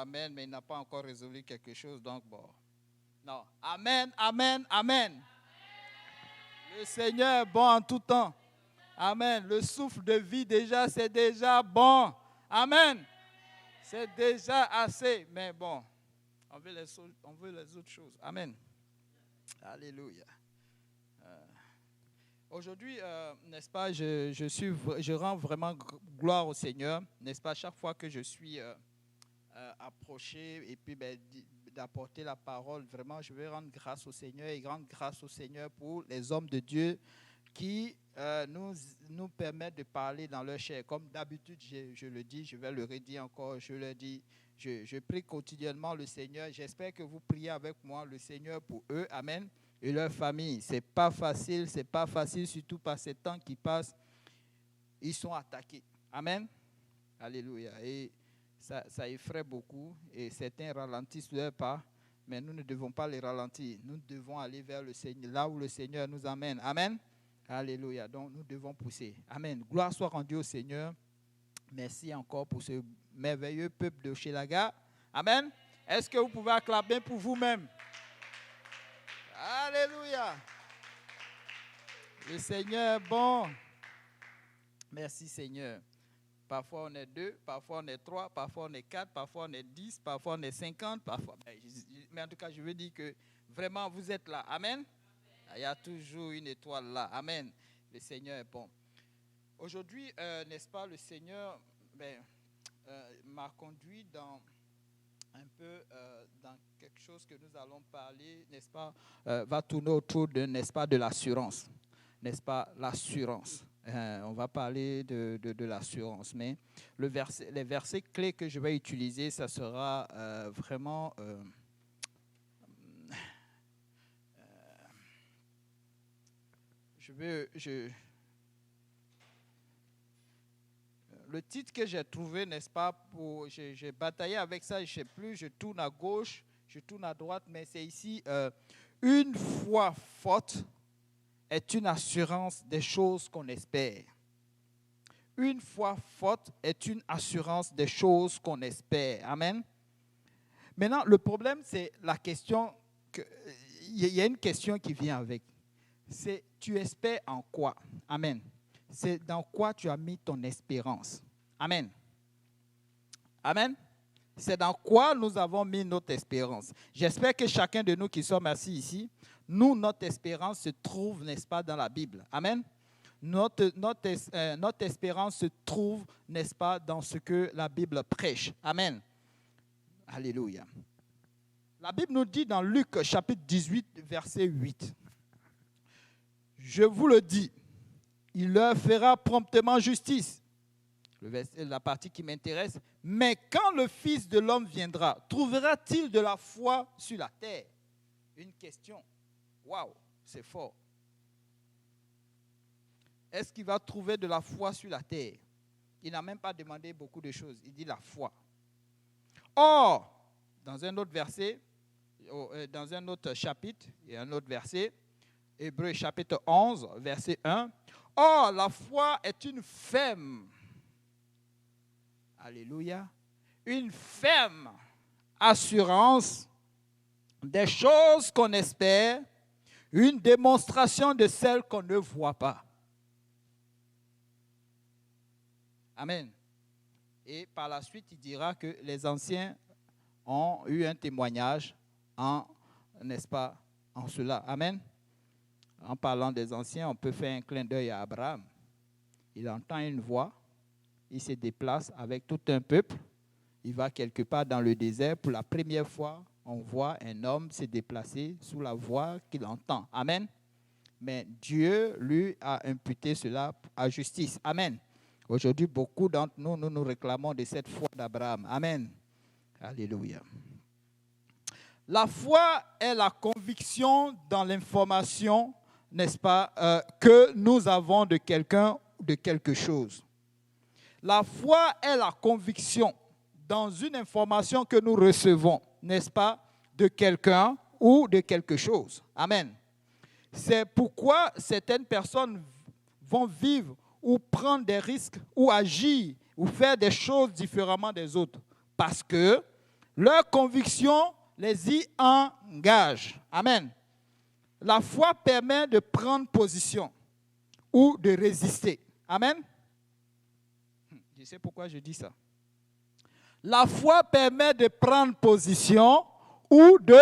amen, mais il n'a pas encore résolu quelque chose, donc bon. Non. Amen, amen, amen. Le Seigneur est bon en tout temps. Amen. Le souffle de vie déjà, c'est déjà bon. Amen. C'est déjà assez. Mais bon, on veut les autres choses. Amen. Alléluia. Aujourd'hui, n'est-ce pas, je rends vraiment gloire au Seigneur. N'est-ce pas, chaque fois que je suis approché et puis d'apporter la parole, vraiment, je vais rendre grâce au Seigneur et rendre grâce au Seigneur pour les hommes de Dieu qui nous permettent de parler dans leur chair. Comme d'habitude, je le dis, je vais le redire encore, je le dis, je prie quotidiennement le Seigneur. J'espère que vous priez avec moi le Seigneur pour eux. Amen. Et leur famille. C'est pas facile, surtout par ces temps qui passent. Ils sont attaqués. Amen. Alléluia. Et ça effraie beaucoup et certains ralentissent leur pas, mais nous ne devons pas les ralentir. Nous devons aller vers le Seigneur, là où le Seigneur nous amène. Amen. Alléluia. Donc nous devons pousser. Amen. Gloire soit rendue au Seigneur. Merci encore pour ce merveilleux peuple de Hochelaga. Amen. Est-ce que vous pouvez acclamer pour vous-même? Alléluia. Le Seigneur est bon. Merci Seigneur. Parfois on est 2, parfois on est 3, parfois on est 4, parfois on est 10, parfois on est 50, parfois. Mais en tout cas, je veux dire que vraiment vous êtes là. Amen. Il y a toujours une étoile là. Amen. Le Seigneur est bon. Aujourd'hui, n'est-ce pas, le Seigneur m'a conduit dans un peu dans quelque chose que nous allons parler, n'est-ce pas, va tourner autour de, n'est-ce pas, de l'assurance. N'est-ce pas, l'assurance. On va parler de l'assurance, mais les versets clés que je vais utiliser, ça sera vraiment le titre que j'ai trouvé, n'est-ce pas, j'ai bataillé avec ça, je ne sais plus, je tourne à gauche, je tourne à droite, mais c'est ici, une foi forte est une assurance des choses qu'on espère. Une foi forte est une assurance des choses qu'on espère. Amen. Maintenant, le problème, c'est la question, il y a une question qui vient avec. C'est, tu espères en quoi? Amen. C'est dans quoi tu as mis ton espérance. Amen. Amen. C'est dans quoi nous avons mis notre espérance. J'espère que chacun de nous qui sommes assis ici, notre espérance se trouve, n'est-ce pas, dans la Bible. Amen. Notre espérance se trouve, n'est-ce pas, dans ce que la Bible prêche. Amen. Alléluia. La Bible nous dit dans Luc chapitre 18, verset 8. Je vous le dis, il leur fera promptement justice. La partie qui m'intéresse. Mais quand le Fils de l'homme viendra, trouvera-t-il de la foi sur la terre? Une question. Waouh, c'est fort. Est-ce qu'il va trouver de la foi sur la terre? Il n'a même pas demandé beaucoup de choses. Il dit la foi. Or, dans un autre verset, dans un autre chapitre, il y a un autre verset, Hébreux chapitre 11, verset 1. Or, la foi est une ferme. Alléluia. Une ferme assurance des choses qu'on espère, une démonstration de celles qu'on ne voit pas. Amen. Et par la suite, il dira que les anciens ont eu un témoignage n'est-ce pas, en cela. Amen. En parlant des anciens, on peut faire un clin d'œil à Abraham. Il entend une voix, il se déplace avec tout un peuple, il va quelque part dans le désert. Pour la première fois, on voit un homme se déplacer sous la voix qu'il entend. Amen. Mais Dieu lui a imputé cela à justice. Amen. Aujourd'hui, beaucoup d'entre nous, nous réclamons de cette foi d'Abraham. Amen. Alléluia. La foi est la conviction dans l'information, n'est-ce pas, que nous avons de quelqu'un ou de quelque chose. La foi est la conviction dans une information que nous recevons, n'est-ce pas, de quelqu'un ou de quelque chose. Amen. C'est pourquoi certaines personnes vont vivre ou prendre des risques ou agir ou faire des choses différemment des autres. Parce que Leurs convictions les y engagent. Amen. La foi permet de prendre position ou de résister. Amen. Je sais pourquoi je dis ça. La foi permet de prendre position ou de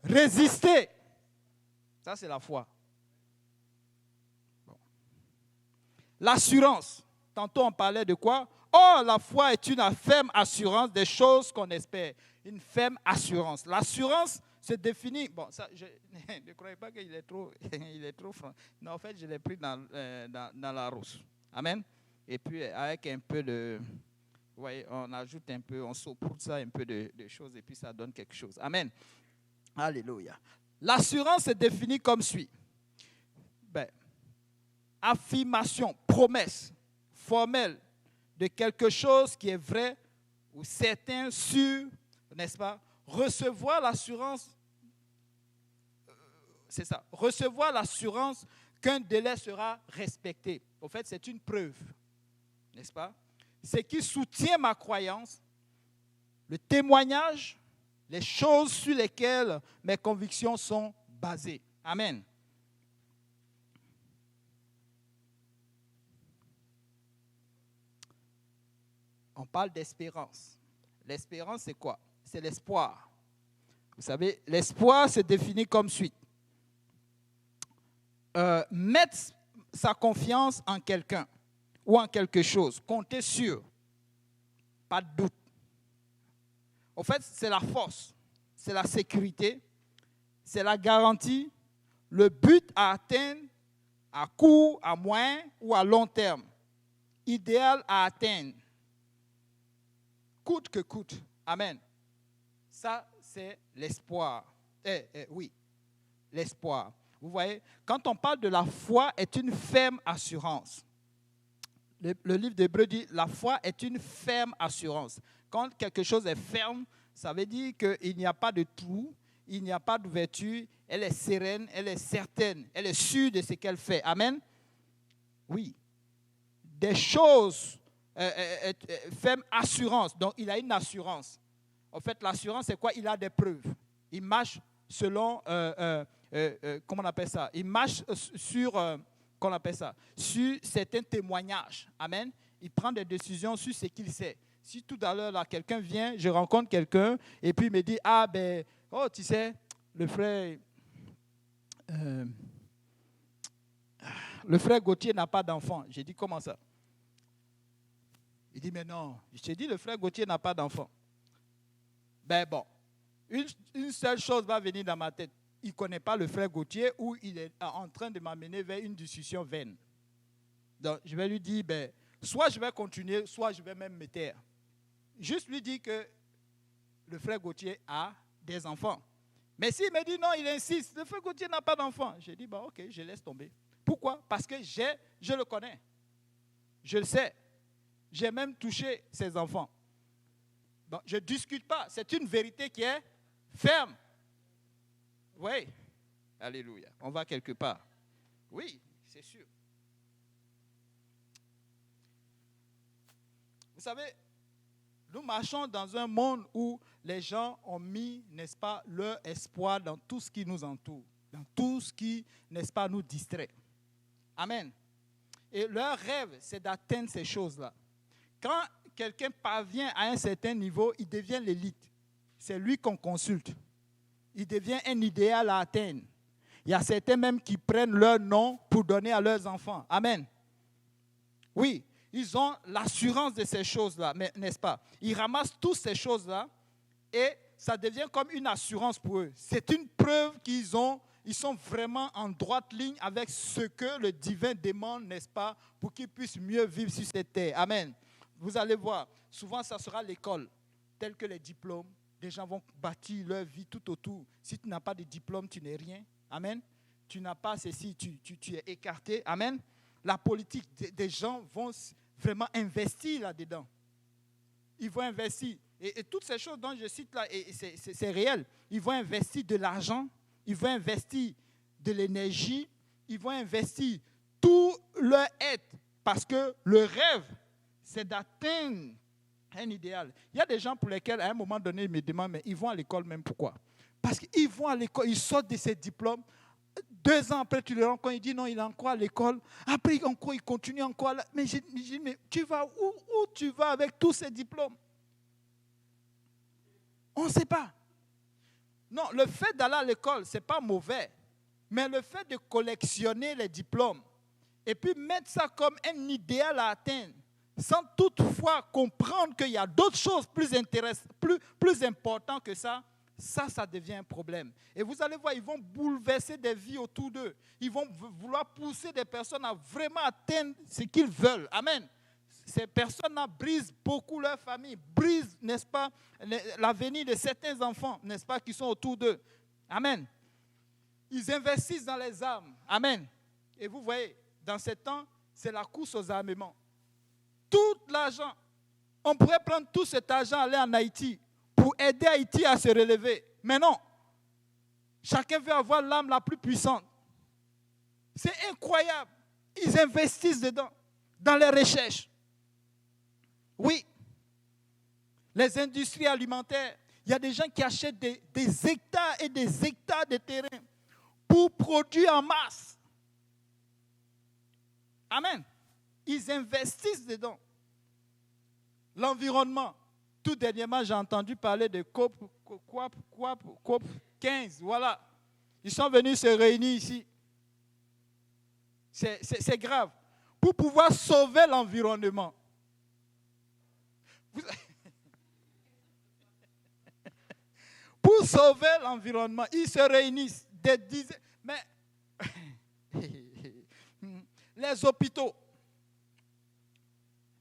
résister. Ça, c'est la foi. Bon. L'assurance. Tantôt, on parlait de quoi? Oh, la foi est une ferme assurance des choses qu'on espère. Une ferme assurance. L'assurance se définit. Bon, ça, je ne croyais pas qu'il est trop, il est trop franc. Non, en fait, je l'ai pris dans la rousse. Amen. Et puis, avec un peu de. Vous voyez, on ajoute un peu, on saupoudre ça un peu de choses et puis ça donne quelque chose. Amen. Alléluia. L'assurance se définit comme suit. Affirmation, promesse formelle de quelque chose qui est vrai ou certain, sûr, n'est-ce pas? Recevoir l'assurance, c'est ça. Recevoir l'assurance qu'un délai sera respecté. En fait, c'est une preuve, n'est-ce pas? C'est qui soutient ma croyance, le témoignage, les choses sur lesquelles mes convictions sont basées. Amen. On parle d'espérance. L'espérance, c'est quoi? C'est l'espoir. Vous savez, l'espoir se définit comme suit. Mettre sa confiance en quelqu'un ou en quelque chose, compter sur, pas de doute. En fait, c'est la force, c'est la sécurité, c'est la garantie, le but à atteindre à court, à moyen ou à long terme. Idéal à atteindre, coûte que coûte. Amen. Ça, c'est l'espoir. Oui, l'espoir. Vous voyez, quand on parle de la foi, est une ferme assurance. Le livre d'Hébreux dit, la foi est une ferme assurance. Quand quelque chose est ferme, ça veut dire qu'il n'y a pas de trou, il n'y a pas d'ouverture, elle est sereine, elle est certaine, elle est sûre de ce qu'elle fait. Amen. Oui. Des choses, ferme assurance. Donc, il a une assurance. En fait, l'assurance, c'est quoi? Il a des preuves. Il marche selon, comment on appelle ça? Il marche sur, comment on appelle ça? Sur certains témoignages. Amen. Il prend des décisions sur ce qu'il sait. Si tout à l'heure, là, quelqu'un vient, je rencontre quelqu'un, et puis il me dit, ah ben, oh, tu sais, le frère Gauthier n'a pas d'enfant. J'ai dit, comment ça? Il dit, mais non. Je t'ai dit, le frère Gauthier n'a pas d'enfant. Ben bon, une seule chose va venir dans ma tête. Il ne connaît pas le frère Gauthier ou il est en train de m'amener vers une discussion vaine. Donc, je vais lui dire, ben, soit je vais continuer, soit je vais même me taire. Juste lui dire que le frère Gauthier a des enfants. Mais s'il me dit non, il insiste, le frère Gauthier n'a pas d'enfants. J'ai dit, bah, ok, je laisse tomber. Pourquoi? Parce que je le connais. Je le sais. J'ai même touché ses enfants. Bon, je ne discute pas. C'est une vérité qui est ferme. Oui. Alléluia. On va quelque part. Oui, c'est sûr. Vous savez, nous marchons dans un monde où les gens ont mis, n'est-ce pas, leur espoir dans tout ce qui nous entoure, dans tout ce qui, n'est-ce pas, nous distrait. Amen. Et leur rêve, c'est d'atteindre ces choses-là. Quand quelqu'un parvient à un certain niveau, il devient l'élite. C'est lui qu'on consulte. Il devient un idéal à atteindre. Il y a certains même qui prennent leur nom pour donner à leurs enfants. Amen. Oui. Ils ont l'assurance de ces choses-là, n'est-ce pas? Ils ramassent toutes ces choses-là et ça devient comme une assurance pour eux. C'est une preuve ils sont vraiment en droite ligne avec ce que le divin demande, n'est-ce pas, pour qu'ils puissent mieux vivre sur cette terre. Amen. Vous allez voir, souvent ça sera l'école, tel que les diplômes. Des gens vont bâtir leur vie tout autour. Si tu n'as pas de diplôme, tu n'es rien. Amen. Tu n'as pas ceci, tu es écarté. Amen. La politique, des gens vont vraiment investir là-dedans. Ils vont investir. Et toutes ces choses dont je cite là, c'est réel. Ils vont investir de l'argent, ils vont investir de l'énergie, ils vont investir tout leur être. Parce que le rêve, c'est d'atteindre Un idéal. Il y a des gens pour lesquels, à un moment donné, ils me demandent, mais ils vont à l'école même pourquoi? Parce qu'ils vont à l'école, ils sortent de ces diplômes. 2 ans après, tu le rends compte, il dit non, il est encore à l'école. Après, encore, il continue encore. Là. Mais je dis, mais tu vas où tu vas avec tous ces diplômes? On ne sait pas. Non, le fait d'aller à l'école, ce n'est pas mauvais. Mais le fait de collectionner les diplômes et puis mettre ça comme un idéal à atteindre, sans toutefois comprendre qu'il y a d'autres choses plus importantes que ça devient un problème. Et vous allez voir, ils vont bouleverser des vies autour d'eux. Ils vont vouloir pousser des personnes à vraiment atteindre ce qu'ils veulent. Amen. Ces personnes-là brisent beaucoup leur famille, brisent, n'est-ce pas, l'avenir de certains enfants, n'est-ce pas, qui sont autour d'eux. Amen. Ils investissent dans les armes. Amen. Et vous voyez, dans ces temps, c'est la course aux armements. Tout l'argent, on pourrait prendre tout cet argent, aller en Haïti, pour aider Haïti à se relever. Mais non, chacun veut avoir l'âme la plus puissante. C'est incroyable. Ils investissent dedans, dans les recherches. Oui, les industries alimentaires, il y a des gens qui achètent des hectares et des hectares de terrain pour produire en masse. Amen. Ils investissent dedans. L'environnement. Tout dernièrement, j'ai entendu parler de COP 15. Voilà. Ils sont venus se réunir ici. C'est grave. Pour pouvoir sauver l'environnement. Pour sauver l'environnement, ils se réunissent des dizaines. Mais les hôpitaux,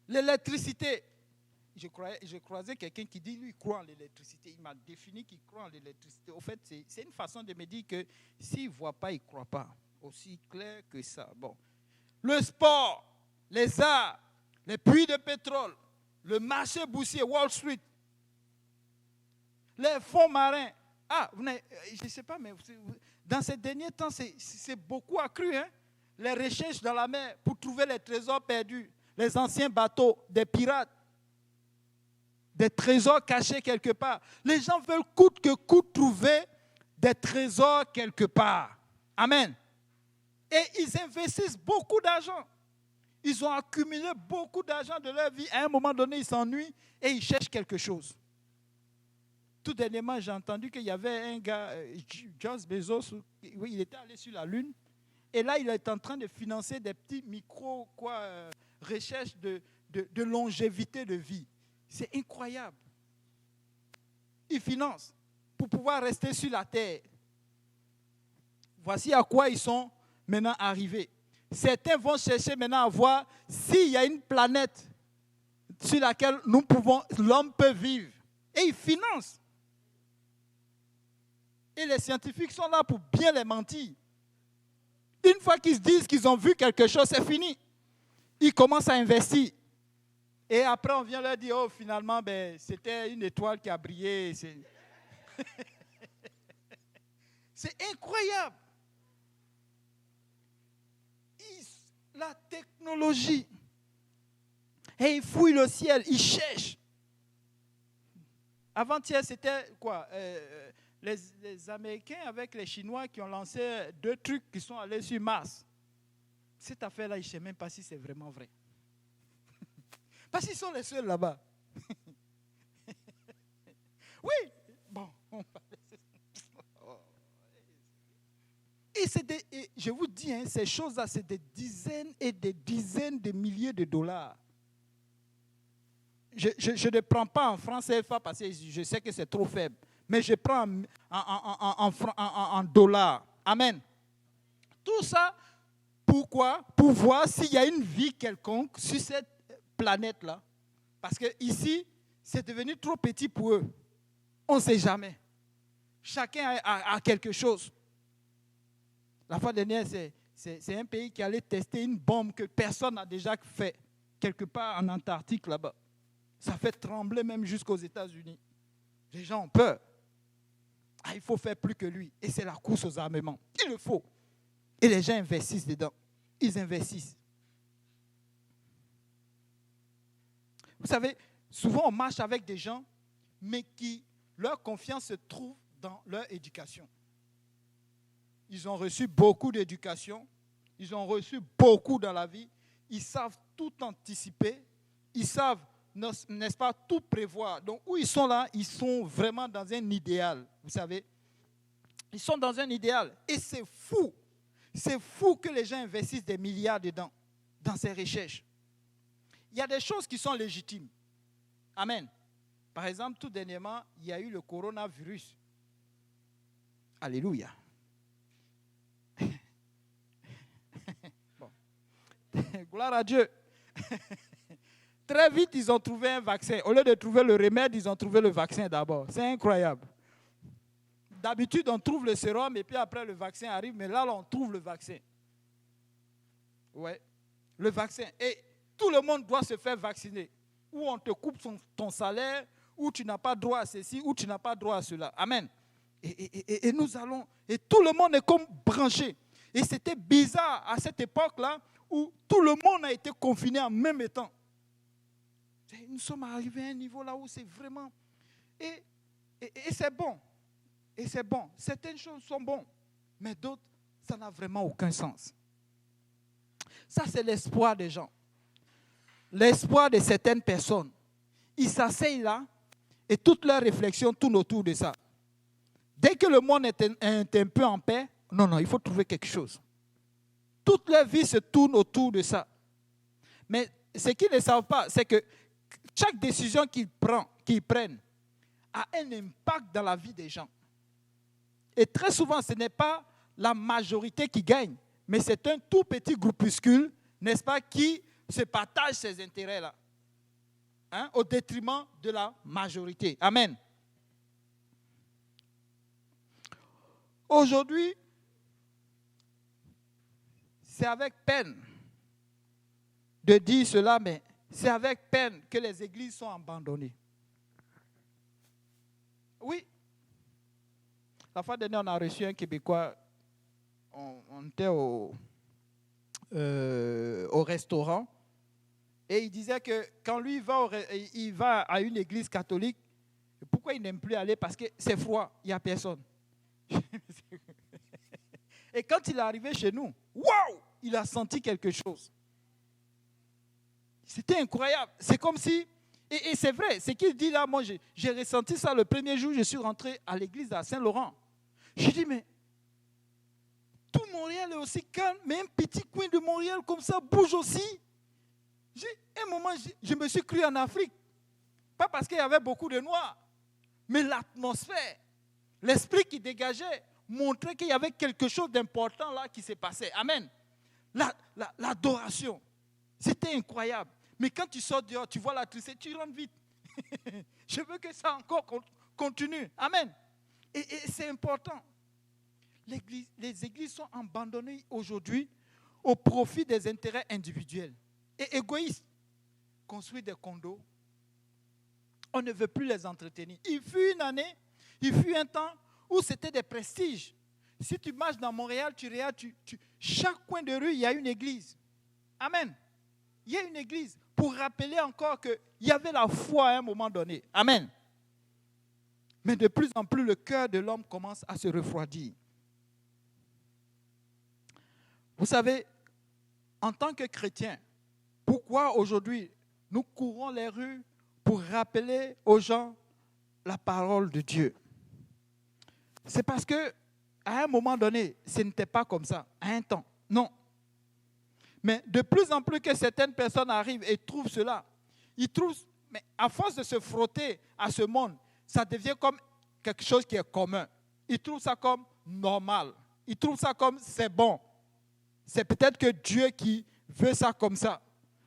l'électricité. Je croisais quelqu'un qui dit, lui, il croit en l'électricité. Il m'a défini qu'il croit en l'électricité. Au fait, c'est une façon de me dire que s'il ne voit pas, il ne croit pas. Aussi clair que ça. Bon. Le sport, les arts, les puits de pétrole, le marché boursier, Wall Street, les fonds marins. Ah, je ne sais pas, mais dans ces derniers temps, c'est beaucoup accru. Hein? Les recherches dans la mer pour trouver les trésors perdus, les anciens bateaux, des pirates, des trésors cachés quelque part. Les gens veulent coûte que coûte trouver des trésors quelque part. Amen. Et ils investissent beaucoup d'argent. Ils ont accumulé beaucoup d'argent de leur vie. À un moment donné, ils s'ennuient et ils cherchent quelque chose. Tout dernièrement, j'ai entendu qu'il y avait un gars, Jeff Bezos, oui, il était allé sur la Lune. Et là, il est en train de financer des petits recherches de longévité de vie. C'est incroyable. Ils financent pour pouvoir rester sur la terre. Voici à quoi ils sont maintenant arrivés. Certains vont chercher maintenant à voir s'il y a une planète sur laquelle l'homme peut vivre. Et ils financent. Et les scientifiques sont là pour bien les mentir. Une fois qu'ils se disent qu'ils ont vu quelque chose, c'est fini. Ils commencent à investir. Et après, on vient leur dire, oh, finalement, c'était une étoile qui a brillé. C'est incroyable. La technologie. Et ils fouillent le ciel, ils cherchent. Avant-hier, c'était quoi? Les Américains avec les Chinois qui ont lancé 2 trucs qui sont allés sur Mars. Cette affaire-là, je ne sais même pas si c'est vraiment vrai. Parce qu'ils sont les seuls là-bas. Oui, bon. Et je vous dis, hein, ces choses-là, c'est des dizaines et des dizaines de milliers de dollars. Je ne prends pas en francs CFA parce que je sais que c'est trop faible. Mais je prends en dollars. Amen. Tout ça, pourquoi? Pour voir s'il y a une vie quelconque sur cette planète-là. Parce que ici, c'est devenu trop petit pour eux. On ne sait jamais. Chacun a quelque chose. La fois dernière, c'est un pays qui allait tester une bombe que personne n'a déjà fait, quelque part en Antarctique là-bas. Ça fait trembler même jusqu'aux États-Unis. Les gens ont peur. Ah, il faut faire plus que lui. Et c'est la course aux armements. Il le faut. Et les gens investissent dedans. Ils investissent. Vous savez, souvent on marche avec des gens, mais qui, leur confiance se trouve dans leur éducation. Ils ont reçu beaucoup d'éducation, ils ont reçu beaucoup dans la vie, ils savent tout anticiper, ils savent, n'est-ce pas, tout prévoir. Donc où ils sont là, ils sont vraiment dans un idéal, vous savez. Ils sont dans un idéal et c'est fou. C'est fou que les gens investissent des milliards dedans, dans ces recherches. Il y a des choses qui sont légitimes. Amen. Par exemple, tout dernièrement, il y a eu le coronavirus. Alléluia. Bon. Gloire à Dieu. Très vite, ils ont trouvé un vaccin. Au lieu de trouver le remède, ils ont trouvé le vaccin d'abord. C'est incroyable. D'habitude, on trouve le sérum et puis après le vaccin arrive, mais là, on trouve le vaccin. Ouais, le vaccin. Et tout le monde doit se faire vacciner. Ou on te coupe ton salaire, ou tu n'as pas droit à ceci, ou tu n'as pas droit à cela. Amen. Et nous allons, et tout le monde est comme branché. Et c'était bizarre à cette époque-là où tout le monde a été confiné en même temps. Nous sommes arrivés à un niveau là où c'est vraiment... Et c'est bon. Et c'est bon. Certaines choses sont bonnes, mais d'autres, ça n'a vraiment aucun sens. Ça, c'est l'espoir des gens. L'espoir de certaines personnes. Ils s'asseyent là et toute leur réflexion tourne autour de ça. Dès que le monde est un peu en paix, non, il faut trouver quelque chose. Toute leur vie se tourne autour de ça. Mais ce qu'ils ne savent pas, c'est que chaque décision qu'ils prennent a un impact dans la vie des gens. Et très souvent, ce n'est pas la majorité qui gagne, mais c'est un tout petit groupuscule, n'est-ce pas, qui se partage ces intérêts-là, au détriment de la majorité. Amen. Aujourd'hui, c'est avec peine de dire cela, mais c'est avec peine que les églises sont abandonnées. Oui. La fois dernière, on a reçu un Québécois, on était au restaurant, et il disait que quand lui il va à une église catholique, pourquoi il n'aime plus aller? Parce que c'est froid, il n'y a personne. Et quand il est arrivé chez nous, waouh, il a senti quelque chose. C'était incroyable. C'est comme si, et c'est vrai, ce qu'il dit là, moi j'ai ressenti ça le premier jour, je suis rentré à l'église à Saint-Laurent. J'ai dit, mais tout Montréal est aussi calme, mais un petit coin de Montréal comme ça bouge aussi. Un moment, je me suis cru en Afrique. Pas parce qu'il y avait beaucoup de Noirs, mais l'atmosphère, l'esprit qui dégageait, montrait qu'il y avait quelque chose d'important là qui s'est passé. Amen. L'adoration, c'était incroyable. Mais quand tu sors dehors, tu vois la tristesse, tu rentres vite. Je veux que ça encore continue. Amen. Et c'est important. Les églises sont abandonnées aujourd'hui au profit des intérêts individuels et égoïstes. Construire des condos, on ne veut plus les entretenir. Il fut un temps où c'était des prestiges. Si tu marches dans Montréal, chaque coin de rue, il y a une église. Amen. Il y a une église pour rappeler encore qu'il y avait la foi à un moment donné. Amen. Mais de plus en plus, le cœur de l'homme commence à se refroidir. Vous savez, en tant que chrétiens, pourquoi aujourd'hui nous courons les rues pour rappeler aux gens la parole de Dieu? C'est parce que à un moment donné, ce n'était pas comme ça, à un temps. Non. Mais de plus en plus que certaines personnes arrivent et trouvent cela, mais à force de se frotter à ce monde, ça devient comme quelque chose qui est commun. Ils trouvent ça comme normal. Ils trouvent ça comme c'est bon. C'est peut-être que Dieu qui veut ça comme ça.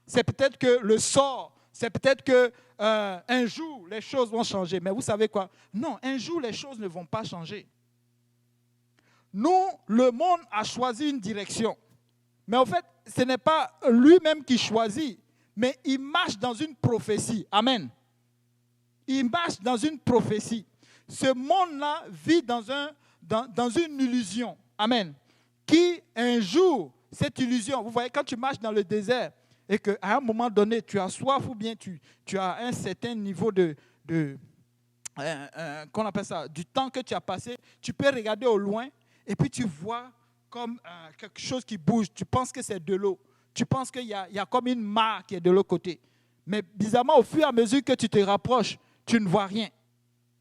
C'est peut-être que le sort, c'est peut-être que un jour les choses vont changer. Mais vous savez quoi? Non, un jour les choses ne vont pas changer. Nous, le monde a choisi une direction. Mais en fait, ce n'est pas lui-même qui choisit, mais il marche dans une prophétie. Amen. Il marche dans une prophétie. Ce monde-là vit dans une illusion. Amen. Qui, un jour, cette illusion, vous voyez, quand tu marches dans le désert, et qu'à un moment donné, tu as soif ou bien tu as un certain niveau qu'on appelle ça, du temps que tu as passé, tu peux regarder au loin et puis tu vois comme quelque chose qui bouge. Tu penses que c'est de l'eau. Tu penses qu'il y a comme une mare qui est de l'autre côté. Mais bizarrement, au fur et à mesure que tu te rapproches, tu ne vois rien.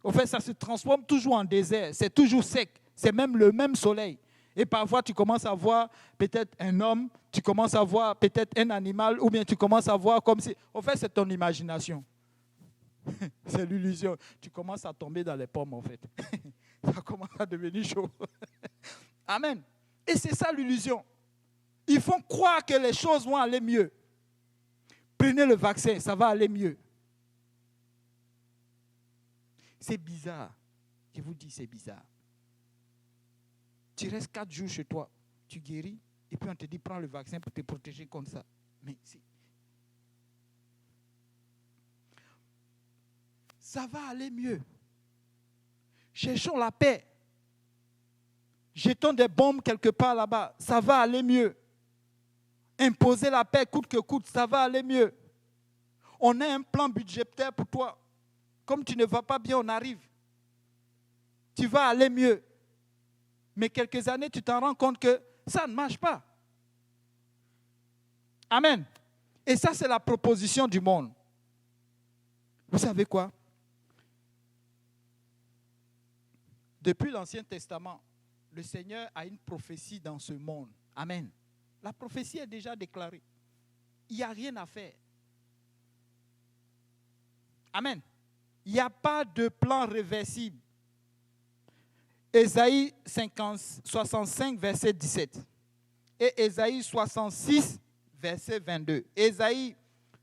Au fait, ça se transforme toujours en désert. C'est toujours sec. C'est même le même soleil. Et parfois, tu commences à voir peut-être un homme, tu commences à voir peut-être un animal, ou bien tu commences à voir comme si... Au fait, c'est ton imagination. C'est l'illusion. Tu commences à tomber dans les pommes, en fait. Ça commence à devenir chaud. Amen. Et c'est ça l'illusion. Ils font croire que les choses vont aller mieux. Prenez le vaccin, ça va aller mieux. C'est bizarre. Je vous dis, c'est bizarre. Tu restes 4 jours chez toi, tu guéris, et puis on te dit, prends le vaccin pour te protéger contre ça. Mais ça va aller mieux. Cherchons la paix. Jetons des bombes quelque part là-bas, ça va aller mieux. Imposer la paix coûte que coûte, ça va aller mieux. On a un plan budgétaire pour toi. Comme tu ne vas pas bien, on arrive. Tu vas aller mieux. Mais quelques années, tu t'en rends compte que ça ne marche pas. Amen. Et ça, c'est la proposition du monde. Vous savez quoi? Depuis l'Ancien Testament, le Seigneur a une prophétie dans ce monde. Amen. La prophétie est déjà déclarée. Il n'y a rien à faire. Amen. Il n'y a pas de plan réversible. Ésaïe 65, verset 17. Et Ésaïe 66, verset 22. Ésaïe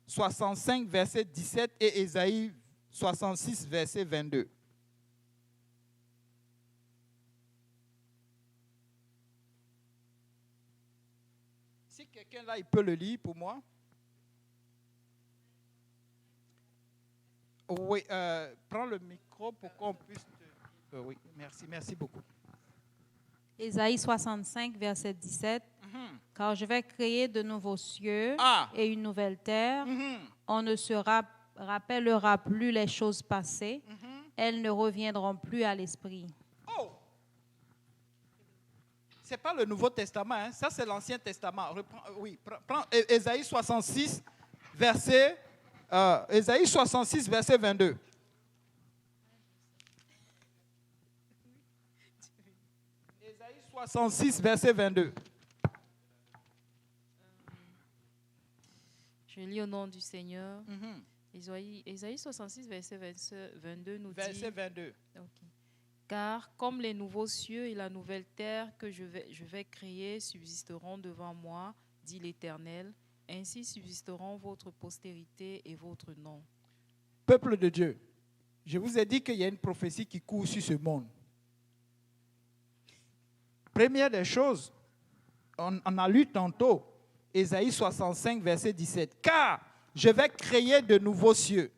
65, verset 17 et Ésaïe 66, verset 22. Si quelqu'un là, il peut le lire pour moi. Oui, prends le micro pour qu'on puisse... oui, merci beaucoup. Ésaïe 65, verset 17. Car je vais créer de nouveaux cieux et une nouvelle terre. On ne se rappellera plus les choses passées. Elles ne reviendront plus à l'esprit. Oh! Ce n'est pas le Nouveau Testament, hein? Ça c'est l'Ancien Testament. Prends Ésaïe 66, verset 22. Ésaïe 66, verset 22. Je lis au nom du Seigneur. Ésaïe 66, verset 22 nous dit... Verset 22. Okay. Car comme les nouveaux cieux et la nouvelle terre que je vais créer subsisteront devant moi, dit l'Éternel, ainsi subsisteront votre postérité et votre nom. Peuple de Dieu, je vous ai dit qu'il y a une prophétie qui court sur ce monde. Première des choses, on a lu tantôt, Ésaïe 65, verset 17. Car je vais créer de nouveaux cieux.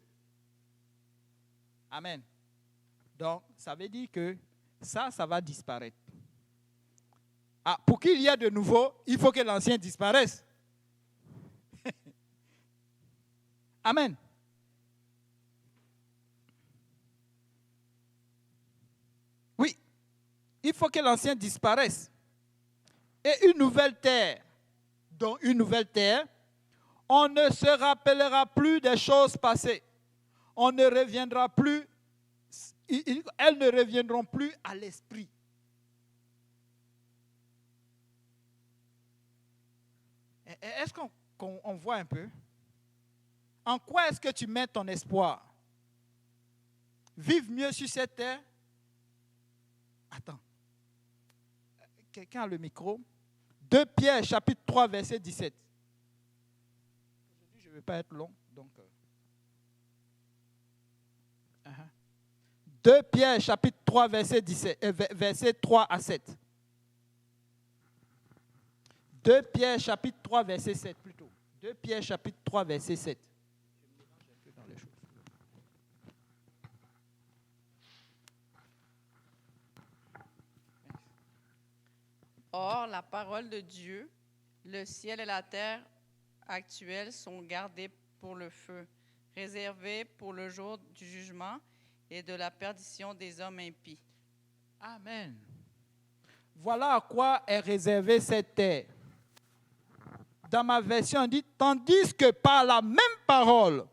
Amen. Donc, ça veut dire que ça va disparaître. Pour qu'il y ait de nouveau, il faut que l'ancien disparaisse. Amen. Oui, il faut que l'ancien disparaisse. Et une nouvelle terre, dans une nouvelle terre, on ne se rappellera plus des choses passées. On ne reviendra plus, elles ne reviendront plus à l'esprit. Est-ce qu'on voit un peu? En quoi est-ce que tu mets ton espoir? Vivre mieux sur cette terre? Attends. Quelqu'un a le micro? 2 Pierre, chapitre 3, verset 17. Aujourd'hui, je ne vais pas être long. Donc, 2 Pierre, chapitre 3, verset 3 à 7. 2 Pierre, chapitre 3, verset 7 plutôt. 2 Pierre, chapitre 3, verset 7. Or, la parole de Dieu, le ciel et la terre actuels sont gardés pour le feu, réservés pour le jour du jugement et de la perdition des hommes impies. Amen. Voilà à quoi est réservée cette terre. Dans ma version, on dit, tandis que par la même parole,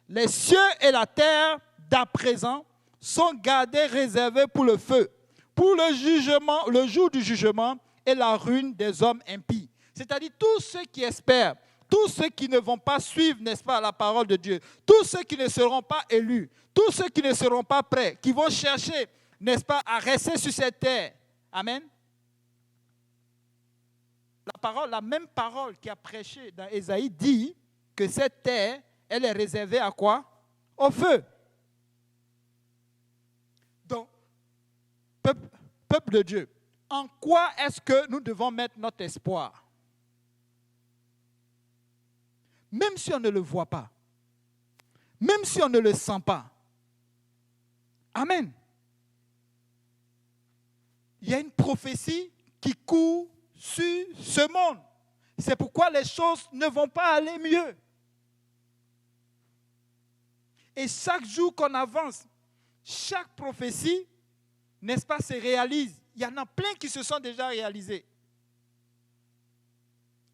les cieux et la terre d'à présent sont gardés, réservés pour le feu, pour le jugement, le jour du jugement et la ruine des hommes impies. C'est-à-dire tous ceux qui espèrent, tous ceux qui ne vont pas suivre, n'est-ce pas, la parole de Dieu, tous ceux qui ne seront pas élus, tous ceux qui ne seront pas prêts, qui vont chercher, n'est-ce pas, à rester sur cette terre. Amen. La même parole qui a prêché dans Ésaïe dit que cette terre, elle est réservée à quoi? Au feu. Donc, peuple de Dieu, en quoi est-ce que nous devons mettre notre espoir? Même si on ne le voit pas, même si on ne le sent pas. Amen. Il y a une prophétie qui court sur ce monde. C'est pourquoi les choses ne vont pas aller mieux. Et chaque jour qu'on avance, chaque prophétie, n'est-ce pas, se réalise. Il y en a plein qui se sont déjà réalisés.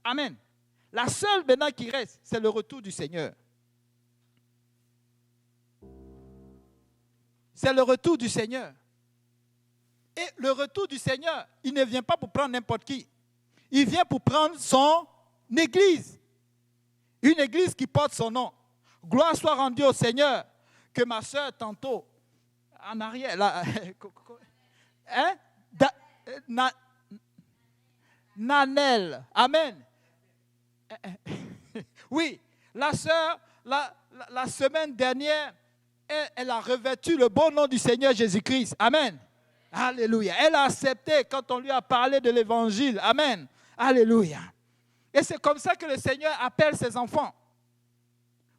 Amen. La seule maintenant qui reste, c'est le retour du Seigneur. C'est le retour du Seigneur. Et le retour du Seigneur, il ne vient pas pour prendre n'importe qui. Il vient pour prendre son église. Une église qui porte son nom. Gloire soit rendue au Seigneur. Que ma soeur tantôt, en arrière, là, hein? Nanel. Amen. Oui, la soeur, la semaine dernière, elle a revêtu le bon nom du Seigneur Jésus-Christ. Amen. Alléluia. Elle a accepté quand on lui a parlé de l'évangile. Amen. Alléluia. Et c'est comme ça que le Seigneur appelle ses enfants.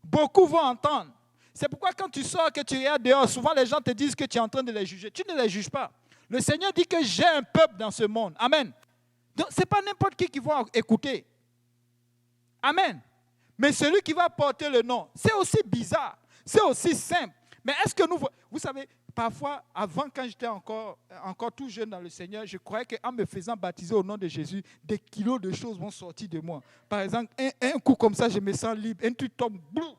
Beaucoup vont entendre. C'est pourquoi quand tu sors, que tu regardes dehors, souvent les gens te disent que tu es en train de les juger. Tu ne les juges pas. Le Seigneur dit que j'ai un peuple dans ce monde. Amen. Donc ce n'est pas n'importe qui va écouter. Amen. Mais celui qui va porter le nom, c'est aussi bizarre. C'est aussi simple. Mais est-ce que vous savez, parfois, avant, quand j'étais encore tout jeune dans le Seigneur, je croyais qu'en me faisant baptiser au nom de Jésus, des kilos de choses vont sortir de moi. Par exemple, un coup comme ça, je me sens libre. Un truc tombe, boum.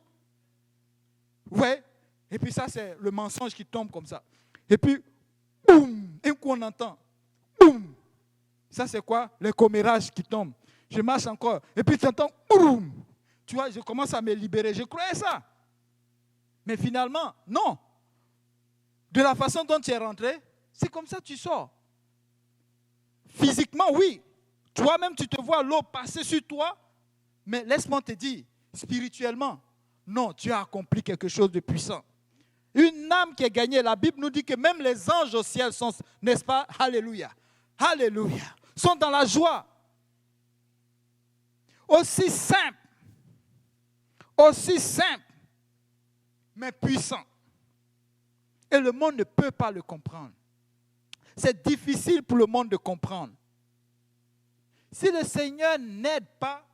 Ouais. Et puis ça, c'est le mensonge qui tombe comme ça. Et puis, boum, un coup on entend, boum. Ça, c'est quoi? Les commérages qui tombent. Je marche encore. Et puis tu entends, boum. Tu vois, je commence à me libérer. Je croyais ça. Mais finalement, non. De la façon dont tu es rentré, c'est comme ça que tu sors. Physiquement, oui. Toi-même, tu te vois l'eau passer sur toi. Mais laisse-moi te dire, spirituellement, non, tu as accompli quelque chose de puissant. Une âme qui est gagnée, la Bible nous dit que même les anges au ciel sont, n'est-ce pas? Alléluia. Alléluia. Sont dans la joie. Aussi simple, mais puissant. Et le monde ne peut pas le comprendre. C'est difficile pour le monde de comprendre. Si le Seigneur n'aide pas,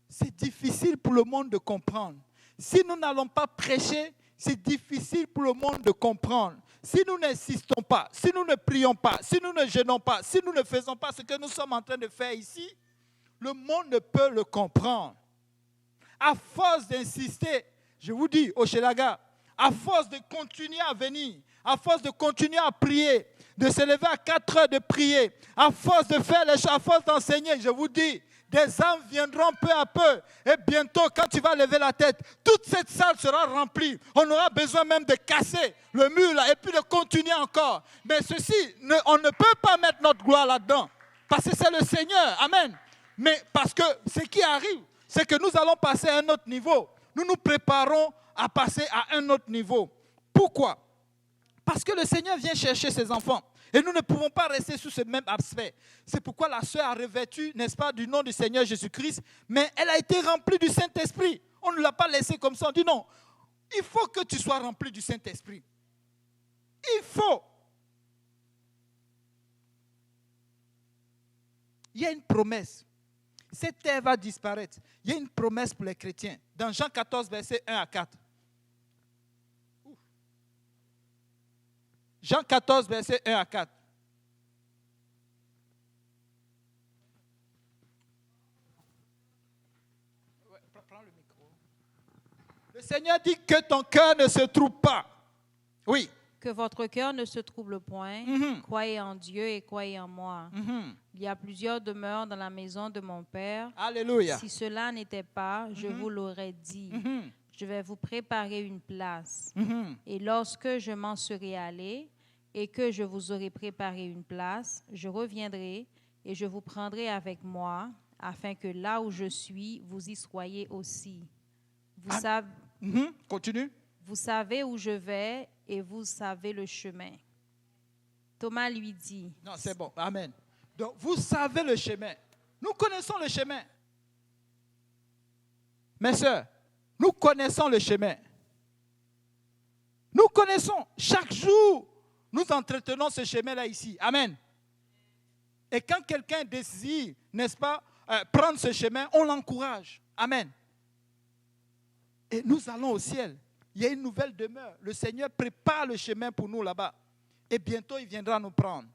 c'est difficile pour le monde de comprendre. Si nous n'allons pas prêcher, c'est difficile pour le monde de comprendre. Si nous n'insistons pas, si nous ne prions pas, si nous ne jeûnons pas, si nous ne faisons pas ce que nous sommes en train de faire ici, le monde ne peut le comprendre. À force d'insister, je vous dis, au Shelaga, à force de continuer à venir, à force de continuer à prier, de se lever à 4 heures de prier, à force de faire les choses, à force d'enseigner, je vous dis, des âmes viendront peu à peu. Et bientôt, quand tu vas lever la tête, toute cette salle sera remplie. On aura besoin même de casser le mur là et puis de continuer encore. Mais ceci, on ne peut pas mettre notre gloire là-dedans. Parce que c'est le Seigneur. Amen. Mais parce que ce qui arrive, c'est que nous allons passer à un autre niveau. Nous nous préparons à passer à un autre niveau. Pourquoi? Parce que le Seigneur vient chercher ses enfants. Et nous ne pouvons pas rester sous ce même aspect. C'est pourquoi la sœur a revêtu, n'est-ce pas, du nom du Seigneur Jésus-Christ, mais elle a été remplie du Saint-Esprit. On ne l'a pas laissée comme ça. On dit non, il faut que tu sois rempli du Saint-Esprit. Il faut. Il y a une promesse Cette terre va disparaître. Il y a une promesse pour les chrétiens. Dans Jean 14, versets 1 à 4. Jean 14, versets 1 à 4. Prends le micro. Le Seigneur dit que ton cœur ne se trouble pas. Oui. Que votre cœur ne se trouble point. Croyez en Dieu et croyez en moi. Il y a plusieurs demeures dans la maison de mon Père. Alléluia. Si cela n'était pas, je vous l'aurais dit. Je vais vous préparer une place. Et lorsque je m'en serai allé et que je vous aurai préparé une place, je reviendrai et je vous prendrai avec moi, afin que là où je suis, vous y soyez aussi. Vous savez... Continue. Vous savez où je vais et vous savez le chemin. Thomas lui dit... Non, c'est bon. Amen. Donc, vous savez le chemin. Nous connaissons le chemin. Mes sœurs, nous connaissons le chemin. Nous connaissons. Chaque jour, nous entretenons ce chemin-là ici. Amen. Et quand quelqu'un décide, n'est-ce pas, prendre ce chemin, on l'encourage. Amen. Et nous allons au ciel. Il y a une nouvelle demeure. Le Seigneur prépare le chemin pour nous là-bas. Et bientôt, il viendra nous prendre.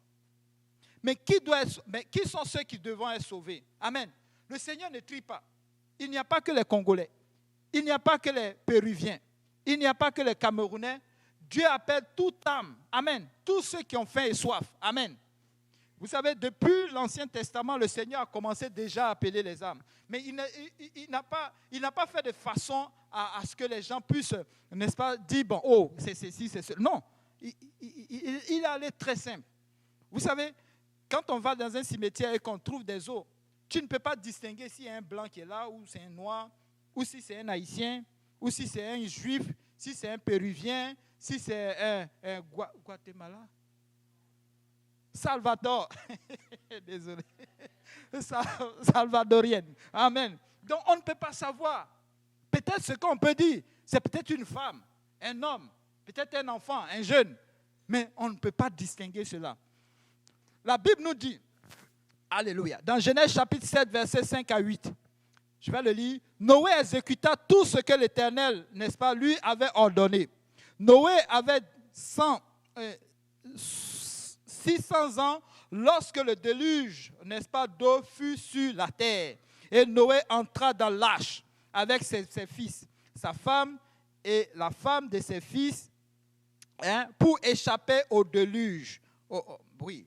Mais qui sont ceux qui devront être sauvés? Amen. Le Seigneur ne trie pas. Il n'y a pas que les Congolais. Il n'y a pas que les Péruviens. Il n'y a pas que les Camerounais. Dieu appelle toute âme. Amen. Tous ceux qui ont faim et soif. Amen. Vous savez, depuis l'Ancien Testament, le Seigneur a commencé déjà à appeler les âmes. Mais il n'a pas fait de façon à ce que les gens puissent, n'est-ce pas, dire, bon, oh, c'est ceci, c'est cela. Non, il allait très simple. Vous savez, quand on va dans un cimetière et qu'on trouve des os, tu ne peux pas distinguer s'il y a un blanc qui est là, ou c'est un noir, ou si c'est un haïtien, ou si c'est un juif, si c'est un péruvien, si c'est un Guatemala. Salvador, désolé, salvadorienne. Amen. Donc on ne peut pas savoir. Peut-être ce qu'on peut dire, c'est peut-être une femme, un homme, peut-être un enfant, un jeune, mais on ne peut pas distinguer cela. La Bible nous dit, alléluia, dans Genèse chapitre 7, versets 5 à 8, je vais le lire. Noé exécuta tout ce que l'Éternel, n'est-ce pas, lui avait ordonné. Noé avait 600 ans lorsque le déluge, n'est-ce pas, d'eau fut sur la terre. Et Noé entra dans l'arche avec ses fils, sa femme et la femme de ses fils, pour échapper au déluge.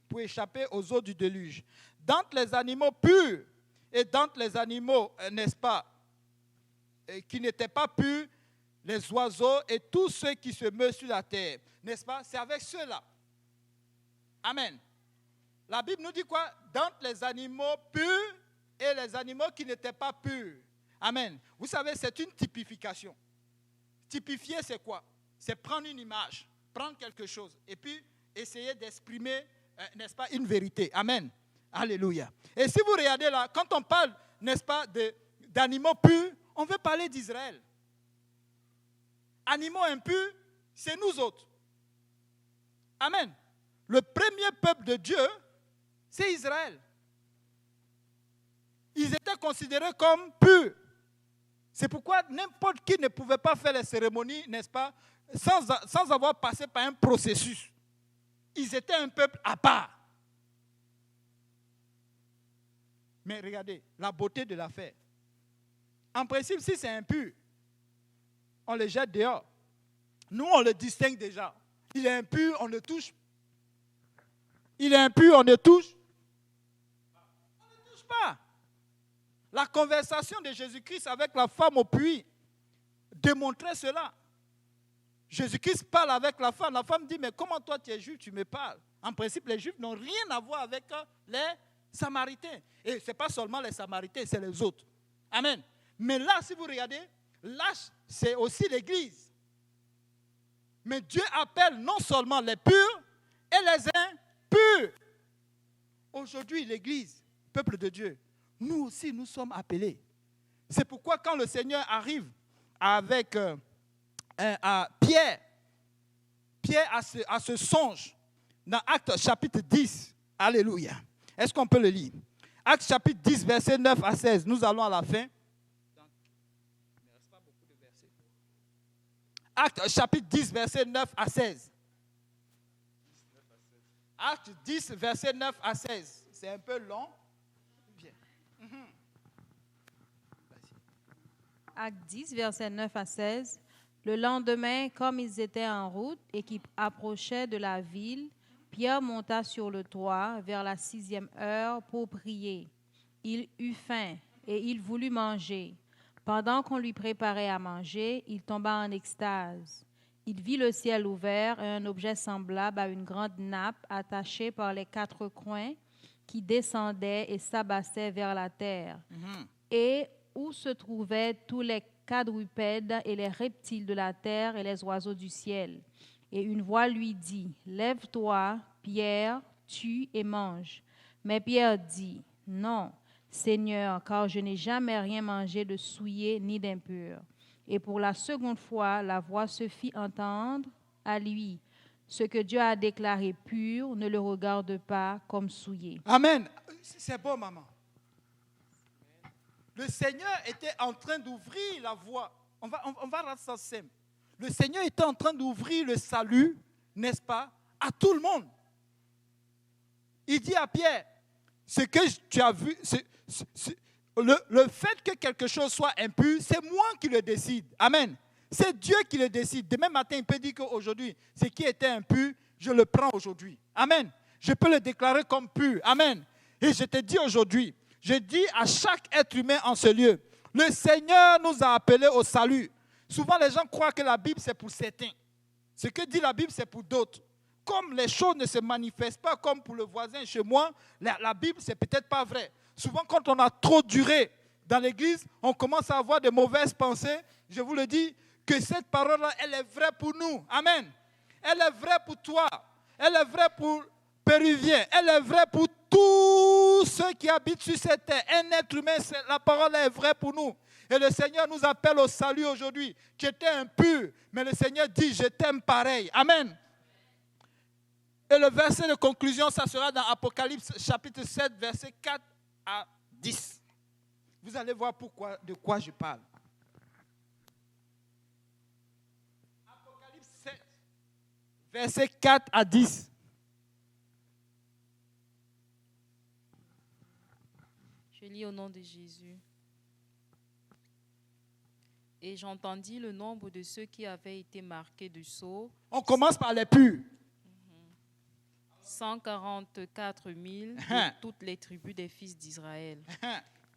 Pour échapper aux eaux du déluge. D'entre les animaux purs et d'entre les animaux, n'est-ce pas, qui n'étaient pas purs, les oiseaux et tous ceux qui se meuvent sur la terre, n'est-ce pas, c'est avec ceux-là. Amen. La Bible nous dit quoi? D'entre les animaux purs et les animaux qui n'étaient pas purs. Amen. Vous savez, c'est une typification. Typifier, c'est quoi? C'est prendre une image, prendre quelque chose et puis essayer d'exprimer, n'est-ce pas, une vérité. Amen. Alléluia. Et si vous regardez là, quand on parle, n'est-ce pas, d'animaux purs, on veut parler d'Israël. Animaux impurs, c'est nous autres. Amen. Le premier peuple de Dieu, c'est Israël. Ils étaient considérés comme purs. C'est pourquoi n'importe qui ne pouvait pas faire les cérémonies, n'est-ce pas, sans avoir passé par un processus. Ils étaient un peuple à part. Mais regardez, la beauté de l'affaire. En principe, si c'est impur, on le jette dehors. Nous, on le distingue déjà. Il est impur, on le touche. Il est impur, on ne touche. On ne touche pas. La conversation de Jésus-Christ avec la femme au puits démontrait cela. Jésus-Christ parle avec la femme. La femme dit, mais comment toi tu es juif, tu me parles? En principe, les juifs n'ont rien à voir avec les Samaritains. Et ce n'est pas seulement les Samaritains, c'est les autres. Amen. Mais là, si vous regardez, là, c'est aussi l'Église. Mais Dieu appelle non seulement les purs et les impurs. Aujourd'hui, l'Église, peuple de Dieu, nous aussi, nous sommes appelés. C'est pourquoi quand le Seigneur arrive avec à Pierre a ce songe dans Actes chapitre 10. Alléluia. Est-ce qu'on peut le lire? Actes chapitre 10, verset 9 à 16. Nous allons à la fin. Il ne reste pas beaucoup de versets. Actes chapitre 10, verset 9 à 16. Actes 10, verset 9 à 16. C'est un peu long. Bien. Actes 10, verset 9 à 16. Le lendemain, comme ils étaient en route et qu'ils approchaient de la ville, Pierre monta sur le toit vers la 6e heure pour prier. Il eut faim et il voulut manger. Pendant qu'on lui préparait à manger, il tomba en extase. Il vit le ciel ouvert et un objet semblable à une grande nappe attachée par les 4 coins qui descendait et s'abassait vers la terre. Et où se trouvaient tous les quadrupèdes et les reptiles de la terre et les oiseaux du ciel. Et une voix lui dit, « Lève-toi, Pierre, tue et mange. » Mais Pierre dit, « Non, Seigneur, car je n'ai jamais rien mangé de souillé ni d'impur. » Et pour la seconde fois, la voix se fit entendre à lui. « Ce que Dieu a déclaré pur, ne le regarde pas comme souillé. » Amen. C'est bon, maman. Le Seigneur était en train d'ouvrir la voie. On va rendre ça simple. Le Seigneur était en train d'ouvrir le salut, n'est-ce pas, à tout le monde. Il dit à Pierre, ce que tu as vu, le fait que quelque chose soit impur, c'est moi qui le décide. Amen. C'est Dieu qui le décide. Demain matin, il peut dire qu'aujourd'hui, ce qui était impur, je le prends aujourd'hui. Amen. Je peux le déclarer comme pur. Amen. Et je te dis aujourd'hui, je dis à chaque être humain en ce lieu, le Seigneur nous a appelés au salut. Souvent, les gens croient que la Bible, c'est pour certains. Ce que dit la Bible, c'est pour d'autres. Comme les choses ne se manifestent pas comme pour le voisin chez moi, la Bible, c'est peut-être pas vrai. Souvent, quand on a trop duré dans l'église, on commence à avoir de mauvaises pensées. Je vous le dis, que cette parole-là, elle est vraie pour nous. Amen. Elle est vraie pour toi. Elle est vraie pour Péruvien. Elle est vraie pour tous ceux qui habitent sur cette terre. Un être humain, la parole est vraie pour nous. Et le Seigneur nous appelle au salut aujourd'hui. Tu étais impur, mais le Seigneur dit, je t'aime pareil. Amen. Et le verset de conclusion, ça sera dans Apocalypse chapitre 7, verset 4 à 10. Vous allez voir de quoi je parle. Apocalypse 7, verset 4 à 10. Je lis au nom de Jésus. Et j'entendis le nombre de ceux qui avaient été marqués du sceau. On commence par les purs. 144 000 de toutes les tribus des fils d'Israël.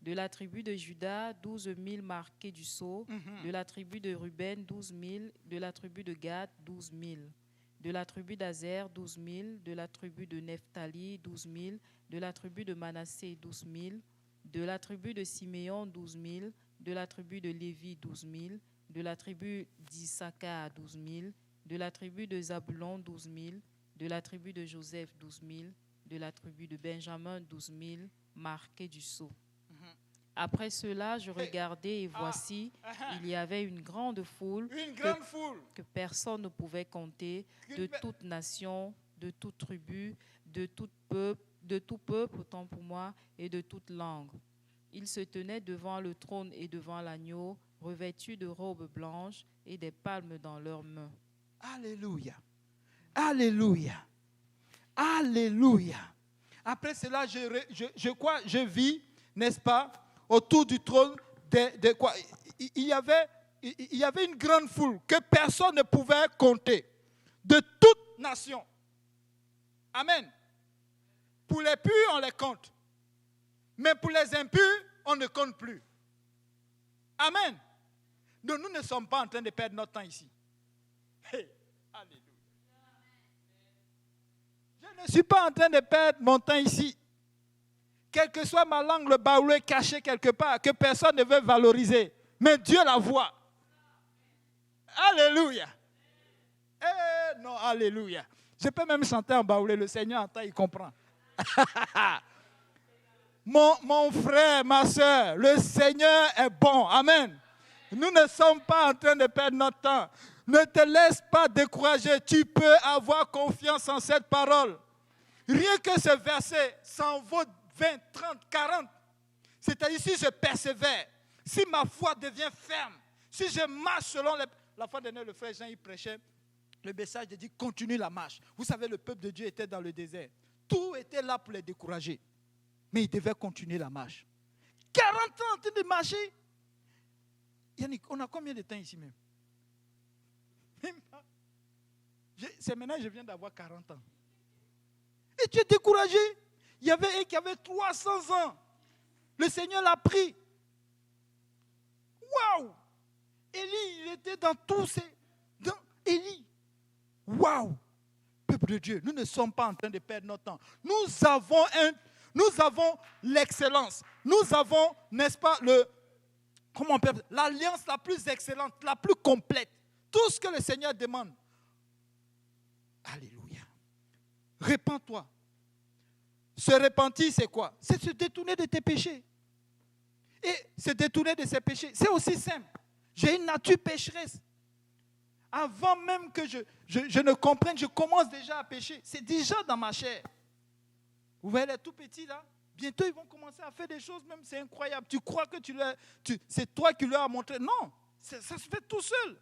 De la tribu de Juda, 12 000 marqués du sceau. De la tribu de Ruben, 12 000. De la tribu de Gad, 12 000. De la tribu d'Azer, 12 000. De la tribu de Nephtali, 12 000. De la tribu de Manassé, 12 000. De la tribu de Siméon, 12 000. De la tribu de Lévi, 12 000. De la tribu d'Issachar, 12 000. De la tribu de Zabulon, 12 000. De la tribu de Joseph, 12 000. De la tribu de Benjamin, 12 000, marqués du sceau. Après cela, je regardais et voici, il y avait une grande foule, que personne ne pouvait compter, de toute nation, de toute tribu, de tout peuple, autant pour moi, et de toute langue. Ils se tenaient devant le trône et devant l'agneau, revêtus de robes blanches et des palmes dans leurs mains. Alléluia. Alléluia. Alléluia. Après cela, je vis, n'est-ce pas, autour du trône, il y avait une grande foule que personne ne pouvait compter, de toute nation. Amen. Pour les purs, on les compte. Mais pour les impurs, on ne compte plus. Amen. Donc, nous ne sommes pas en train de perdre notre temps ici. Hey, alléluia. Je ne suis pas en train de perdre mon temps ici. Quelle que soit ma langue, le baoulé caché quelque part, que personne ne veut valoriser. Mais Dieu la voit. Alléluia. Eh non, alléluia. Je peux même chanter en baoulé, le Seigneur entend, il comprend. Mon frère, ma soeur, le Seigneur est bon. Amen. Nous ne sommes pas en train de perdre notre temps. Ne te laisse pas décourager. Tu peux avoir confiance en cette parole. Rien que ce verset, ça en vaut 20, 30, 40. C'est-à-dire si je persévère, si ma foi devient ferme, si je marche selon la fois dernière, le frère Jean, il prêchait le message de dire continue la marche. Vous savez, le peuple de Dieu était dans le désert. Tout était là pour les décourager. Mais ils devaient continuer la marche. 40 ans en train de marcher. Yannick, on a combien de temps ici même? C'est maintenant que je viens d'avoir 40 ans. Et tu es découragé. Il y avait un qui avait 300 ans. Le Seigneur l'a pris. Waouh! Élie, il était dans tous ces... Dans Élie. Waouh! Peuple de Dieu, nous ne sommes pas en train de perdre notre temps. Nous avons l'excellence. Nous avons, n'est-ce pas, l'alliance la plus excellente, la plus complète. Tout ce que le Seigneur demande. Alléluia. Répands-toi. Se repentir, c'est quoi? C'est se détourner de tes péchés. Et se détourner de ses péchés, c'est aussi simple. J'ai une nature pécheresse. Avant même que je ne comprenne, je commence déjà à pécher. C'est déjà dans ma chair. Vous voyez les tout petits là? Bientôt, ils vont commencer à faire des choses, même c'est incroyable. Tu crois que c'est toi qui leur as montré. Non, ça se fait tout seul.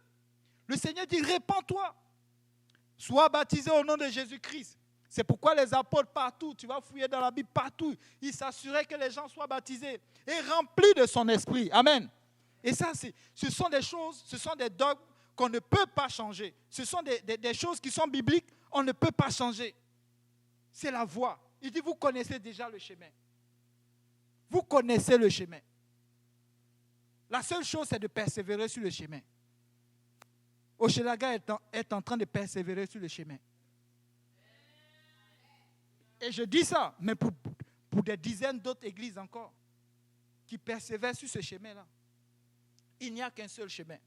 Le Seigneur dit, répands-toi. Sois baptisé au nom de Jésus-Christ. C'est pourquoi les apôtres partout, tu vas fouiller dans la Bible partout, ils s'assuraient que les gens soient baptisés et remplis de son esprit. Amen. Et ça, ce sont des choses, ce sont des dogmes qu'on ne peut pas changer. Ce sont des choses qui sont bibliques, on ne peut pas changer. C'est la voie. Il dit, vous connaissez déjà le chemin. Vous connaissez le chemin. La seule chose, c'est de persévérer sur le chemin. Hochelaga est en train de persévérer sur le chemin. Et je dis ça, mais pour des dizaines d'autres églises encore, qui persévèrent sur ce chemin-là. Il n'y a qu'un seul chemin.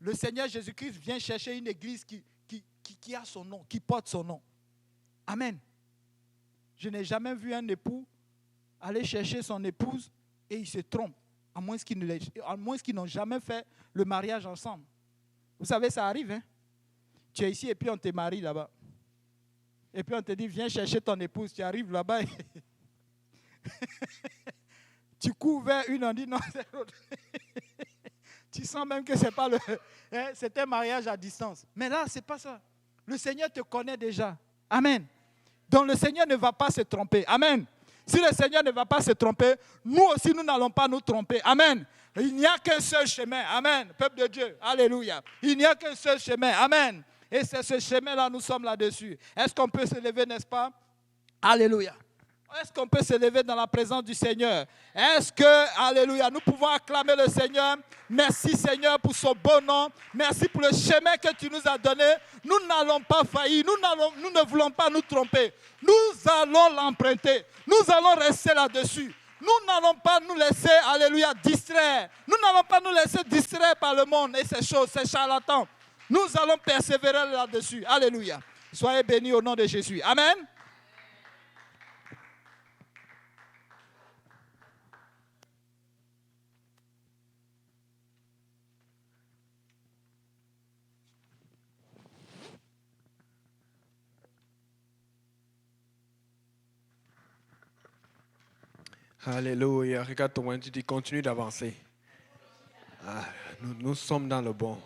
Le Seigneur Jésus-Christ vient chercher une église qui a son nom, qui porte son nom. Amen. Je n'ai jamais vu un époux aller chercher son épouse et il se trompe, à moins qu'ils n'ont jamais fait le mariage ensemble. Vous savez, ça arrive, hein? Tu es ici et puis on te marie là-bas. Et puis on te dit, viens chercher ton épouse. Tu arrives là-bas et tu cours vers une, on dit non, c'est l'autre. Tu sens même que c'est un mariage à distance. Mais là, ce n'est pas ça. Le Seigneur te connaît déjà. Amen. Donc le Seigneur ne va pas se tromper. Amen. Si le Seigneur ne va pas se tromper, nous aussi, nous n'allons pas nous tromper. Amen. Il n'y a qu'un seul chemin. Amen. Peuple de Dieu. Alléluia. Il n'y a qu'un seul chemin. Amen. Et c'est ce chemin-là, nous sommes là-dessus. Est-ce qu'on peut se lever, n'est-ce pas? Alléluia. Est-ce qu'on peut se lever dans la présence du Seigneur? Est-ce que, alléluia, nous pouvons acclamer le Seigneur? Merci Seigneur pour son bon nom. Merci pour le chemin que tu nous as donné. Nous n'allons pas faillir. Nous ne voulons pas nous tromper. Nous allons l'emprunter. Nous allons rester là-dessus. Nous n'allons pas nous laisser, alléluia, distraire. Nous n'allons pas nous laisser distraire par le monde et ces choses, ces charlatans. Nous allons persévérer là-dessus. Alléluia. Soyez bénis au nom de Jésus. Amen. Alléluia. Regarde ton voisin, tu dis continue d'avancer. Nous sommes dans le bon.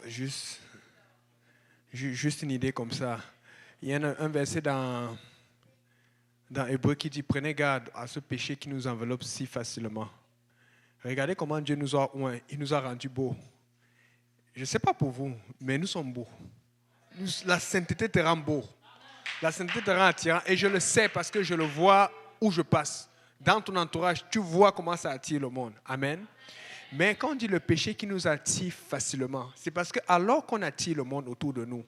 Juste une idée comme ça. Il y a un verset dans Hébreu qui dit prenez garde à ce péché qui nous enveloppe si facilement. Regardez comment Dieu nous a oint. Il nous a rendus beaux. Je ne sais pas pour vous, mais nous sommes beaux. La sainteté te rend beau. La sainteté te rend attirant. Et je le sais parce que je le vois où je passe. Dans ton entourage, tu vois comment ça attire le monde. Amen. Mais quand on dit le péché qui nous attire facilement, c'est parce que alors qu'on attire le monde autour de nous,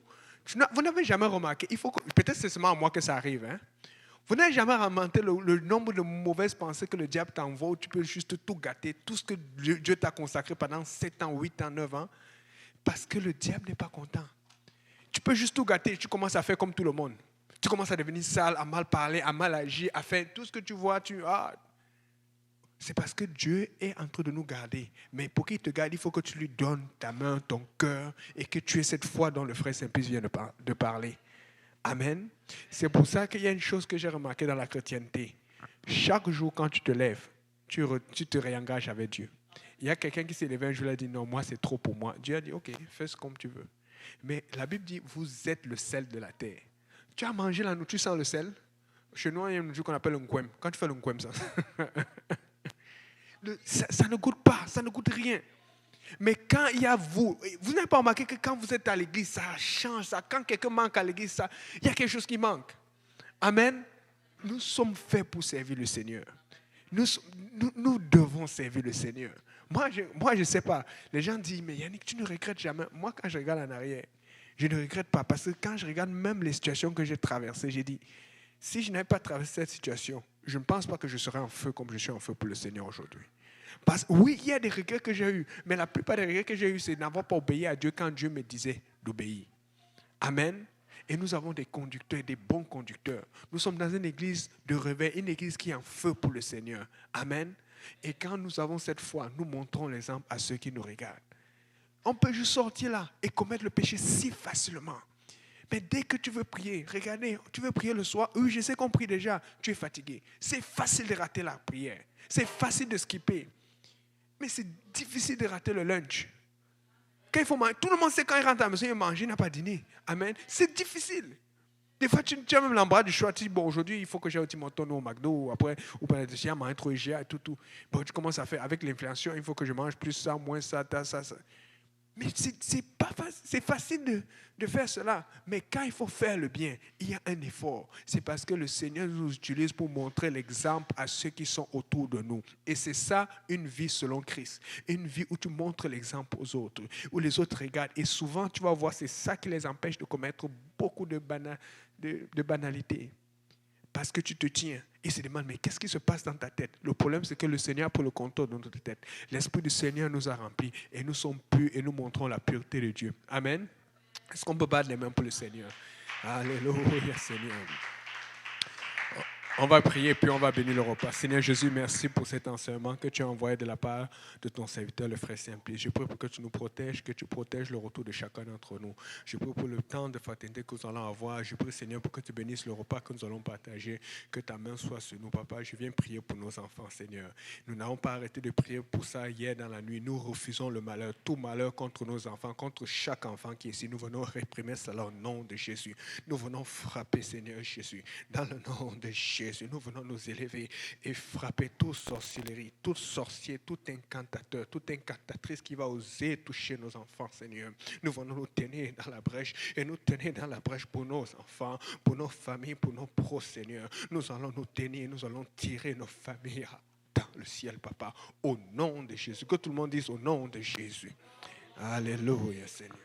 vous n'avez jamais remarqué, peut-être c'est seulement à moi que ça arrive, hein? Vous n'avez jamais remarqué le nombre de mauvaises pensées que le diable t'envoie où tu peux juste tout gâter, tout ce que Dieu t'a consacré pendant 7 ans, 8 ans, 9 ans, parce que le diable n'est pas content. Tu peux juste tout gâter et tu commences à faire comme tout le monde. Tu commences à devenir sale, à mal parler, à mal agir, à faire tout ce que tu vois. C'est parce que Dieu est en train de nous garder. Mais pour qu'il te garde, il faut que tu lui donnes ta main, ton cœur, et que tu aies cette foi dont le frère Saint-Pierre vient de parler. Amen. C'est pour ça qu'il y a une chose que j'ai remarquée dans la chrétienté. Chaque jour, quand tu te lèves, tu te réengages avec Dieu. Il y a quelqu'un qui s'est levé un jour et a dit, non, moi, c'est trop pour moi. Dieu a dit, ok, fais ce comme tu veux. Mais la Bible dit, vous êtes le sel de la terre. Tu as mangé la nourriture sans le sel. Chez nous, il y a une nourriture qu'on appelle un nkwem. Quand tu fais le nkwem, ça ne goûte pas, ça ne goûte rien. Mais quand il y a vous n'avez pas remarqué que quand vous êtes à l'église, ça change. Quand quelqu'un manque à l'église, il y a quelque chose qui manque. Amen. Nous sommes faits pour servir le Seigneur. Nous devons servir le Seigneur. Moi, je ne sais pas. Les gens disent, mais Yannick, tu ne regrettes jamais. Moi, quand je regarde en arrière, je ne regrette pas. Parce que quand je regarde même les situations que j'ai traversées, j'ai dit, si je n'avais pas traversé cette situation, je ne pense pas que je serais en feu comme je suis en feu pour le Seigneur aujourd'hui. Parce que oui, il y a des regrets que j'ai eus, mais la plupart des regrets que j'ai eus, c'est d'avoir pas obéi à Dieu quand Dieu me disait d'obéir. Amen. Et nous avons des conducteurs, des bons conducteurs. Nous sommes dans une église de réveil, une église qui est en feu pour le Seigneur. Amen. Et quand nous avons cette foi, nous montrons l'exemple à ceux qui nous regardent. On peut juste sortir là et commettre le péché si facilement. Mais dès que tu veux prier, regardez, tu veux prier le soir, oui, je sais qu'on prie déjà, tu es fatigué. C'est facile de rater la prière. C'est facile de skipper. Mais c'est difficile de rater le lunch. Quand il faut manger, tout le monde sait quand il rentre à la maison, il mange, il n'a pas dîné. Amen. C'est difficile. Des fois, tu as même l'embarras du choix. Tu dis, bon, aujourd'hui, il faut que j'aille au Tim Hortons ou au McDo, ou après, ou pas de chien, manger trop IGA, tout. Bon, tu commences à faire, avec l'inflation, il faut que je mange plus ça, moins ça, ça. Mais c'est facile de faire cela. Mais quand il faut faire le bien, il y a un effort. C'est parce que le Seigneur nous utilise pour montrer l'exemple à ceux qui sont autour de nous. Et c'est ça, une vie selon Christ. Une vie où tu montres l'exemple aux autres, où les autres regardent. Et souvent, tu vas voir, c'est ça qui les empêche de commettre beaucoup de banalités. Parce que tu te tiens et se demande, mais qu'est-ce qui se passe dans ta tête? Le problème, c'est que le Seigneur a pris le contrôle de notre tête. L'Esprit du Seigneur nous a remplis et nous sommes purs et nous montrons la pureté de Dieu. Amen. Est-ce qu'on peut battre les mains pour le Seigneur? Alléluia, Seigneur. On va prier puis on va bénir le repas. Seigneur Jésus, merci pour cet enseignement que tu as envoyé de la part de ton serviteur, le frère Simplice. Je prie pour que tu nous protèges, que tu protèges le retour de chacun d'entre nous. Je prie pour le temps de fraternité que nous allons avoir. Je prie, Seigneur, pour que tu bénisses le repas que nous allons partager, que ta main soit sur nous, Papa. Je viens prier pour nos enfants, Seigneur. Nous n'avons pas arrêté de prier pour ça hier dans la nuit. Nous refusons le malheur, tout malheur contre nos enfants, contre chaque enfant qui est ici. Nous venons réprimer cela au nom de Jésus. Nous venons frapper, Seigneur Jésus, dans le nom de Jésus. Nous venons nous élever et frapper toute sorcellerie, tout sorcier, tout incantateur, toute incantatrice qui va oser toucher nos enfants, Seigneur. Nous venons nous tenir dans la brèche et nous tenir dans la brèche pour nos enfants, pour nos familles, pour nos pros, Seigneur. Nous allons nous tenir, nous allons tirer nos familles dans le ciel, Papa, au nom de Jésus. Que tout le monde dise au nom de Jésus. Alléluia, Seigneur.